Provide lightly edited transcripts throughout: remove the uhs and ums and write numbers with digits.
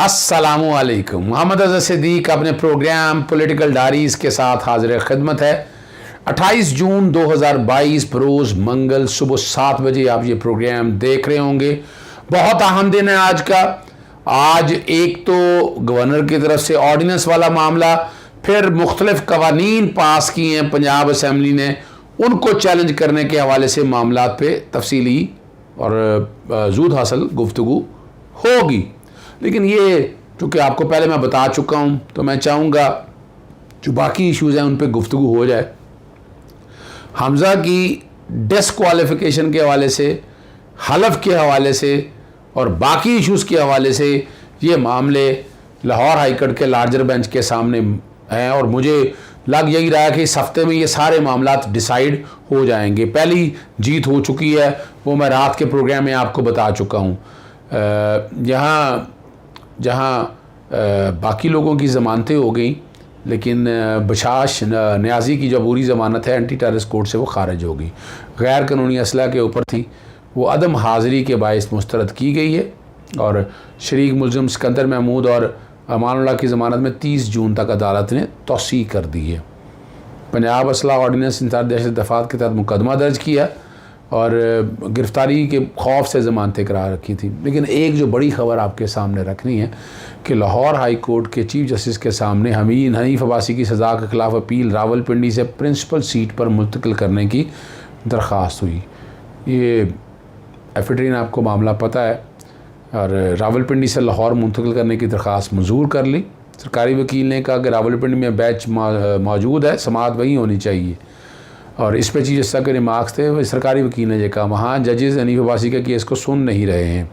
अस्सलामुअलैकुम। मोहम्मद अज़हर सिद्दीक अपने programme political diaries के साथ हाजिर खिदमत है। 28 जून 2022 बरोज़ मंगल सुबह 7 बजे आप ये प्रोग्राम देख रहे होंगे। बहुत अहम दिन है आज का। आज एक तो गवर्नर की तरफ से ऑर्डिनेंस वाला मामला, फिर मुख्तलिफ कवानीन पास किए हैं पंजाब असम्बली ने, उनको चैलेंज करने के हवाले से मामला पे तफसीली और जूद हासिल गुफ्तगू होगी। लेकिन ये चूँकि आपको पहले मैं बता चुका हूँ, तो मैं चाहूँगा जो बाकी इश्यूज़ हैं उन पर गुफ्तगू हो जाए। हमज़ा की डिस्क्वालिफिकेशन के हवाले से, हलफ के हवाले से और बाकी इश्यूज़ के हवाले से ये मामले लाहौर हाई कोर्ट के लार्जर बेंच के सामने हैं और मुझे लग यही रहा है कि इस हफ्ते में ये सारे मामला डिसाइड हो जाएंगे। पहली जीत हो चुकी है, वो मैं रात के प्रोग्राम में आपको बता चुका हूँ। जहाँ बाकी लोगों की ज़मानतें हो गई, लेकिन बशाश न्याजी की जो अबूरी ज़मानत है एंटी टेररिस्ट कोर्ट से वो खारिज हो गई। गैर कानूनी असला के ऊपर थी, वो अदम हाज़िरी के बायस मुस्तरद की गई है और शरीक मुलज़िम सिकंदर महमूद और अमानुल्लाह की ज़मानत में 30 जून तक अदालत ने तौसी कर दी है। पंजाब असला ऑर्डिनेंस इंसार दहशत दफात के तहत मुकदमा दर्ज किया और गिरफ़्तारी के खौफ से ज़मानतें करार रखी थी। लेकिन एक जो बड़ी ख़बर आपके सामने रखनी है कि लाहौर हाई कोर्ट के चीफ जस्टिस के सामने हनीफ अब्बासी की सज़ा के ख़िलाफ़ अपील रावलपिंडी से प्रिंसिपल सीट पर मुंतकिल करने की दरख्वास्त हुई। ये एफिड्रीन आपको मामला पता है और रावलपिंडी से लाहौर मुंतकिल करने की दरख्वास्त मंजूर कर ली। सरकारी वकील ने कहा कि रावलपिंडी में बैच मौजूद है, समाअत वहीं होनी चाहिए और इस पर चीज़ जैसा के रिमार्क्स थे। सरकारी वकील ने यह कहा वहाँ जजेज़ हनीफ अब्बासी के केस को सुन नहीं रहे हैं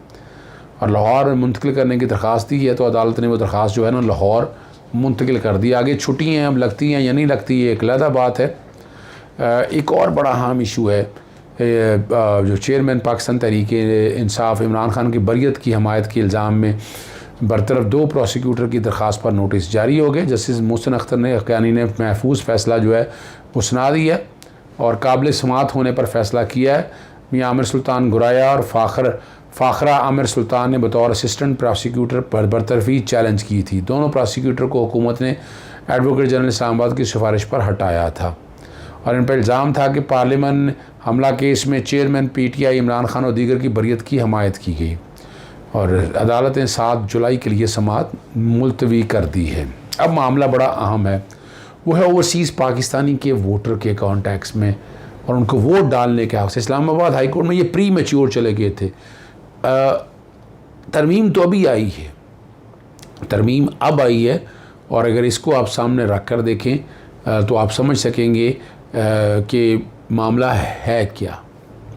और लाहौर मुंतकिल करने की दरख्वास्त दी है, तो अदालत ने वो दरख्वास्त जो है ना लाहौर मुंतकिल कर दी। आगे छुट्टियाँ अब लगती हैं या नहीं लगती, ये एक अलग बात है। एक और बड़ा अहम इशू है, जो चेयरमैन पाकिस्तान तहरीक इंसाफ इमरान खान की बरियत की हमायत के इल्ज़ाम में बरतरफ 2 प्रोसिक्यूटर की दरख्वास्त पर नोटिस जारी हो गए। जस्टिस मोहसिन अख्तर ने हक़ानी ने महफूज फ़ैसला जो है वो सुना दिया और काबिल समाअत होने पर फ़ैसला किया है। मियां आमिर सुल्तान गुराया और फ़ाखरा आमिर सुल्तान ने बतौर असिस्टेंट प्रोसिक्यूटर पर बरतरफी चैलेंज की थी। दोनों प्रोसिक्यूटर को हुकूमत ने एडवोकेट जनरल इस्लामाबाद की सिफारिश पर हटाया था और इन पर इल्ज़ाम था कि पार्लियामेंट हमला केस में चेयरमैन PTI इमरान खान और दीगर की बरियत की हमायत की गई और अदालत ने 7 जुलाई के लिए समाअत मुलतवी कर दी है। अब मामला बड़ा अहम है, वो है ओवरसीज़ पाकिस्तानी के वोटर के कॉन्टैक्ट्स में और उनको वोट डालने के हक़ से। इस्लामाबाद हाई कोर्ट में ये प्री मैच्योर चले गए थे। तरमीम तो अभी आई है, तरमीम अब आई है और अगर इसको आप सामने रख कर देखें तो आप समझ सकेंगे कि मामला है क्या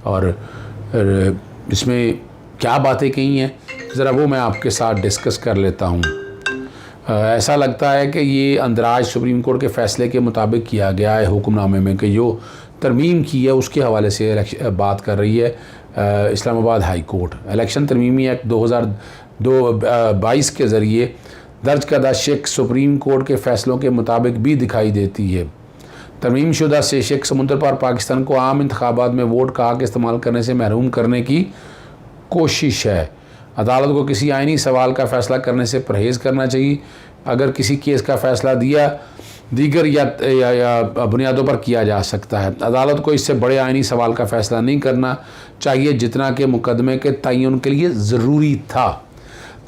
और इसमें क्या बातें कही हैं। ज़रा वो मैं आपके साथ डिस्कस कर लेता हूँ। ऐसा लगता है कि ये अंदराज सुप्रीम कोर्ट के फ़ैसले के मुताबिक किया गया है हुक्मनामे में कि जो तरमीम की है उसके हवाले से बात कर रही है इस्लामाबाद हाई कोर्ट। इलेक्शन तरमीमी एक्ट 2022 के ज़रिए दर्ज करदा शेख सुप्रीम कोर्ट के फ़ैसलों के मुताबिक भी दिखाई देती है। तरमीम शुदा से शेख समुंदर पार पाकिस्तान को आम इंतखाबात में वोट का हक़ इस्तेमाल करने से महरूम करने की कोशिश है। अदालत को किसी आइनी सवाल का फ़ैसला करने से परहेज़ करना चाहिए। अगर किसी केस का फ़ैसला दीगर या बुनियादों पर किया जा सकता है, अदालत को इससे बड़े आइनी सवाल का फ़ैसला नहीं करना चाहिए जितना कि मुकदमे के तयन के लिए ज़रूरी था।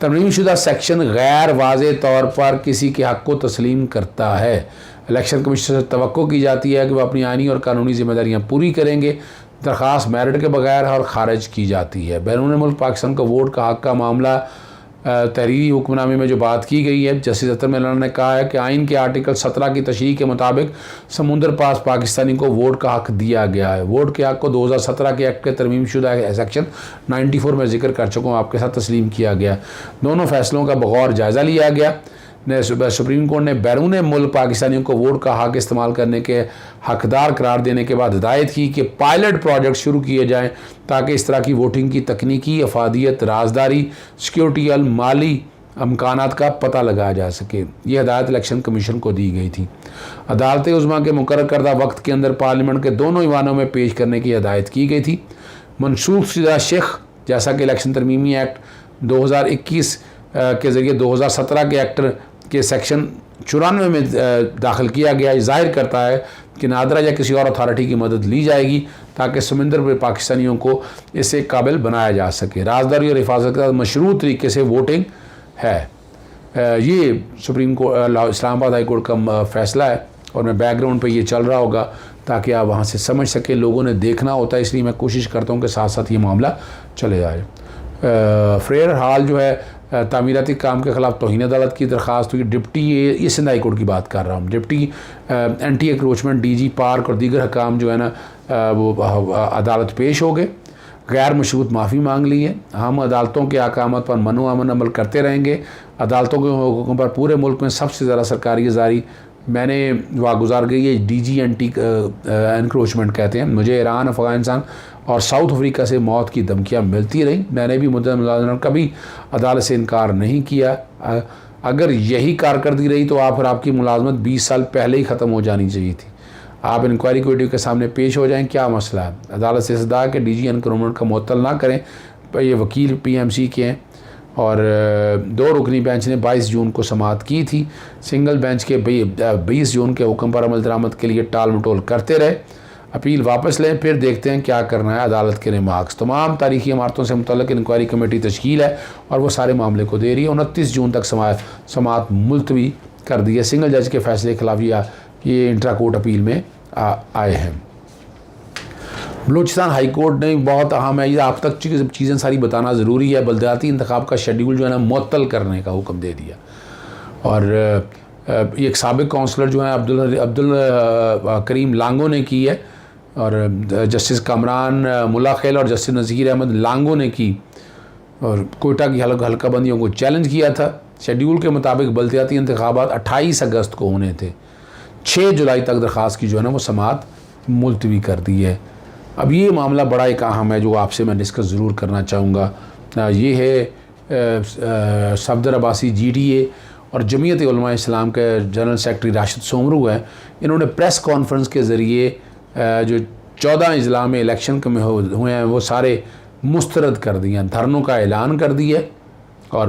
तरमीम शुदा सेक्शन गैर वाज़े तौर पर किसी के हक़ को तस्लीम करता है। इलेक्शन कमीशन से तवक्को की जाती है कि वह अपनी आइनी और कानूनी जिम्मेदारियाँ पूरी करेंगे। दरख्वास्त मेरिट के बगैर और ख़ारिज की जाती है। बैरून मुल्क पाकिस्तान को वोट का हक़ का मामला तहरीरी हुक्मनामे में जो बात की गई है, जस्टिस अतर मेलाना ने कहा है कि आइन के आर्टिकल 17 की तशरीह के मुताबिक समुंदर पास पाकिस्तानी को वोट का हक़ दिया गया है। वोट के हक़ को 2017 के एक्ट के तरमीम शुदा सेक्शन 94 में जिक्र कर चुका हूँ, आपके साथ तस्लीम किया गया। दोनों फ़ैसलों का बगौर जायज़ा लिया गया। सुप्रीम कोर्ट ने बैरून मुल्क पाकिस्तानियों को वोट का हक़ इस्तेमाल करने के हकदार करार देने के बाद हिदायत की कि पायलट प्रोजेक्ट शुरू किए जाएँ ताकि इस तरह की वोटिंग की तकनीकी अफादियत, राजदारी, सिक्योरिटी और माली अमकानात का पता लगाया जा सके। ये हिदायत इलेक्शन कमीशन को दी गई थी। अदालत उज़्मा के मुकर्रर करदा वक्त के अंदर पार्लियामेंट के दोनों ईवानों में पेश करने की हिदायत की गई थी। मनसूख शुदा शेख जैसा कि इलेक्शन तरमीमी एक्ट 2021 के ज़रिए 2017 के एक्ट के सेक्शन 94 में दाखिल किया गया। ये जाहिर करता है कि नादरा या किसी और अथॉरिटी की मदद ली जाएगी ताकि समंदर में पाकिस्तानियों को इससे काबिल बनाया जा सके। राजदारी और हिफाजत के साथ मशरूत तरीके से वोटिंग है। ये supreme court Islamabad high court का फ़ैसला है और मैं बैकग्राउंड पे ये चल रहा होगा ताकि आप वहाँ से समझ सकें। लोगों ने देखना होता है, इसलिए मैं कोशिश करता हूँ कि साथ साथ ये मामला चले जाए। फ्रेयर हाल जो है तामीराती काम के ख़िलाफ़ तौहीन अदालत की दरख्वास्त हुई। डिप्टी ये सिंध हाई कोर्ट की बात कर रहा हूँ। डिप्टी एंटी एक्रोचमेंट DG पार्क और दीगर हकाम जो है ना वो अदालत पेश हो गए। गैर मशरूत माफ़ी मांग ली है। हम अदालतों के अहकाम पर मनो अमन अमल करते रहेंगे। अदालतों के हुक्म पर पूरे मुल्क में सबसे ज़्यादा सरकारी जारी मैंने वागुजार गई है DG एंटी एनक्रोचमेंट कहते हैं। मुझे ईरान, अफ़गानिस्तान और साउथ अफ्रीका से मौत की धमकियाँ मिलती रहीं। मैंने भी मुद्दा कभी अदालत से इनकार नहीं किया। अगर यही कारकर्दगी रही तो फिर आपकी मुलाजमत 20 साल पहले ही ख़त्म हो जानी चाहिए थी। आप इंक्वायरी कमेटी के सामने पेश हो जाएं, क्या मसला है। अदालत से सदा के DG एनक्रोचमेंट का मुअत्तल ना करें। ये वकील PMC के हैं और 2 रुकनी बेंच ने 22 जून को समाअत की थी। सिंगल बेंच के 20 जून के हुक्म पर अमल दरामद के लिए टाल मटोल करते रहे। अपील वापस लें, फिर देखते हैं क्या करना है। अदालत के रिमार्क्स तमाम तारीखी इमारतों से मुतल्लिक़ इंक्वायरी कमेटी तश्कील है और वो सारे मामले को दे रही है। 29 जून तक समाअत मुलतवी कर दी है। सिंगल जज के फैसले के खिलाफ ये इंट्रा कोर्ट अपील में आए हैं। बलूचिस्तान हाई कोर्ट ने बहुत अहम है, ये आप तक चीज़ें सारी बताना ज़रूरी है। बल्दियाती इंतखाब का शेड्यूल जो है ना मुअत्तल करने का हुक्म दे दिया। और एक साबिक काउंसलर जो है अब्दुल करीम लांगो ने की है और जस्टिस कामरान मुल्ला खेल और जस्टिस नज़ीर अहमद लांगो ने की और कोयटा की हल्का बंदियों को चैलेंज किया था। शेड्यूल के मुताबिक बल्दियाती इंतखाबात 28 अगस्त को होने थे। 6 जुलाई तक दरख्वास्त की जो है ना वो समाअत मुलतवी कर दी है। अब ये मामला बड़ा एक अहम है जो आपसे मैं डिस्कस ज़रूर करना चाहूँगा। ये है सफदर अब्बासी GTA और जमीयत उलमा इस्लाम के जनरल सेक्रेटरी राशिद सोमरू हैं। इन्होंने प्रेस कॉन्फ्रेंस के ज़रिए जो 14 अजला में इलेक्शन में हुए हैं वो सारे मुस्तरद कर दिए हैं, धरनों का ऐलान कर दिया और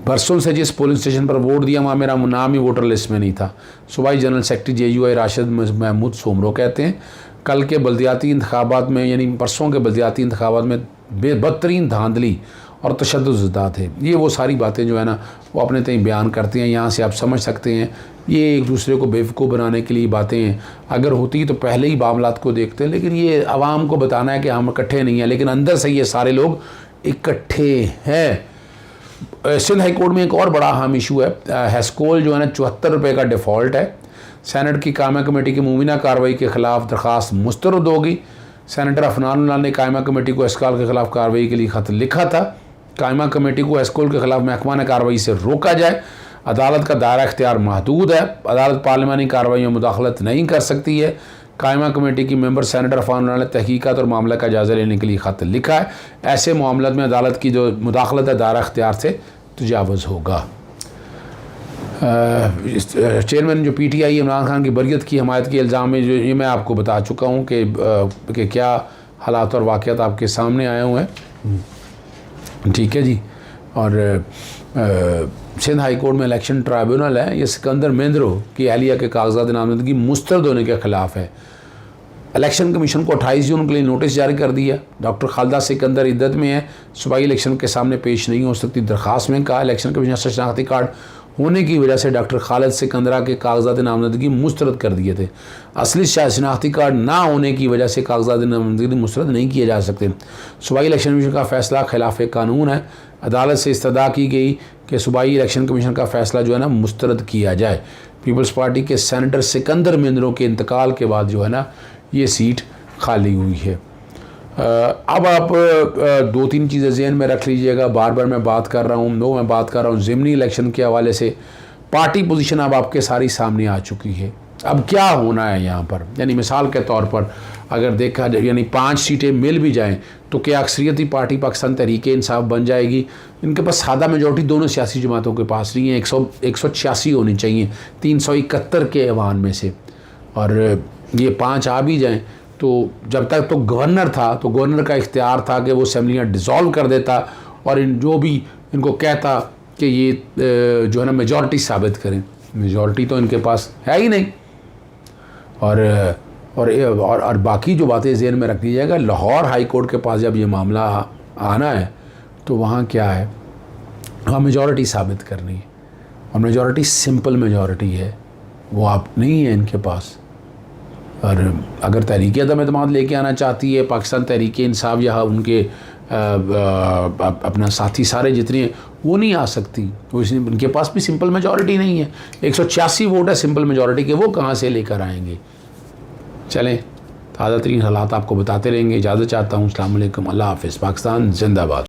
बरसों से जिस पोलिंग स्टेशन पर वोट दिया वहाँ मेरा नाम ही वोटर लिस्ट में नहीं था। सूबाई general secretary JUI Rashid Mahmood Soomro कहते हैं कल के बल्दियाती इंतखाबात में यानी परसों के बल्दियाती इंतखाबात में बदतरीन धांधली और तशद्दुद थे। ये वो सारी बातें जो है ना वो अपने तय बयान करते हैं। यहाँ से आप समझ सकते हैं ये एक दूसरे को बेवकूफ़ बनाने के लिए बातें हैं। अगर होती तो पहले ही मामलात को देखते हैं, लेकिन ये आवाम को बताना है कि हम इकट्ठे नहीं हैं, लेकिन अंदर से ये सारे लोग इकट्ठे हैं। सिंध हाई कोर्ट में एक और बड़ा अहम इशू है। हेस्कोल जो है ना 74 रुपये का डिफ़ॉल्ट है। सेनेट की कायमा कमेटी की मुबीना कार्रवाई के ख़िलाफ़ दरख्वास्त मुस्तरद होगी। सेनेटर अफनानुल्लाह ने कायमा कमेटी को हेस्कोल के ख़िलाफ़ कार्रवाई के लिए ख़त लिखा था। कायमा कमेटी को हेस्कोल के ख़िलाफ़ महकमा कार्रवाई से रोका जाए। अदालत का दायरा इख्तियार महदूद है। अदालत पार्लिमानी कार्रवाई में मुदाखलत नहीं कर सकती है। कायमा कमेटी की मेंबर सेनेटर अफनानुल्लाह ने तहकीकात और मामले का जायज़ा लेने के लिए ख़त लिखा है। ऐसे मामलों में अदालत की जो मुदाखलत है दायरा इख्तियार से तजावुज़ होगा। चेयरमैन जो PTI इमरान खान की बरियत की हमायत के इल्ज़ाम में जो ये मैं आपको बता चुका हूँ कि क्या हालात और वाक़यात आपके सामने आए हुए हैं। ठीक है जी। और सिंध हाई कोर्ट में इलेक्शन ट्राइब्यूनल है, ये सिकंदर मेंद्रो की अहलिया के कागजात नामजदगी मुस्तरद होने के ख़िलाफ़ है। इलेक्शन कमीशन को 28 जून के लिए नोटिस जारी कर दिया। डॉक्टर खालिदा सिकंदर इद्दत में है, सूबाई इलेक्शन के सामने पेश नहीं हो सकती। दरख्वास्त में कहा इलेक्शन कमीशन से शनाख्ती कार्ड होने की वजह से डॉक्टर खालिद सिकंदरा के कागजात नामजदगी मुस्तरद कर दिए थे। असली शनाख्ती कार्ड ना होने की वजह से कागजात नामजदगी मुस्तरद नहीं किए जा सकते। सूबाई इलेक्शन कमीशन का फ़ैसला खिलाफ कानून है। अदालत से इस्तदा की गई कि सूबाई इलेक्शन कमीशन का फ़ैसला जो है ना मुस्तरद किया जाए। पीपल्स पार्टी के सेनेटर सिकंदर मेंद्रो के इंतकाल के बाद जो है ना ये सीट खाली हुई है। अब आप 2-3 चीज़ें ज़हन में रख लीजिएगा। बार बार मैं बात कर रहा हूँ मैं बात कर रहा हूँ ज़िमनी इलेक्शन के हवाले से पार्टी पोजीशन अब आपके सारी सामने आ चुकी है। अब क्या होना है यहाँ पर, यानी मिसाल के तौर पर अगर देखा जाए यानी 5 सीटें मिल भी जाएं तो क्या अक्सरियती पार्टी पाकिस्तान तहरीक इंसाफ बन जाएगी। इनके पास सादा मेजॉरिटी दोनों सियासी जमातों के पास नहीं है। 186 होनी चाहिए 371 के ऐवान में से, और ये 5 आ भी जाएं तो जब तक तो गवर्नर था तो गवर्नर का इख्तियार था कि वो असम्बलियाँ डिज़ोल्व कर देता और इन जो भी इनको कहता कि ये जो है ना मेजॉरिटी साबित करें। मेजॉरिटी तो इनके पास है ही नहीं। और बाकी जो बातें ज़हन में रखनी जाएगा, लाहौर हाई कोर्ट के पास जब ये मामला आना है तो वहाँ क्या है, वहाँ मेजॉरिटी साबित करनी है, और मेजॉरिटी सिंपल मेजॉरिटी है, वो आप नहीं है इनके पास। और अगर तहरीक अदम एतमाद लेके आना चाहती है पाकिस्तान तहरीक इंसाफ या उनके अपना साथी सारे जितने हैं वो नहीं आ सकती, वो उनके पास भी सिंपल मेजॉरिटी नहीं है। 186 वोट है सिंपल मेजॉरिटी के, वो कहाँ से लेकर आएंगे। चलें, ताज़ा तरीन हालात आपको बताते रहेंगे। इजाज़त चाहता हूँ। अस्सलाम वालेकुम, अल्लाह हाफ़िज़। पाकिस्तान जिंदाबाद।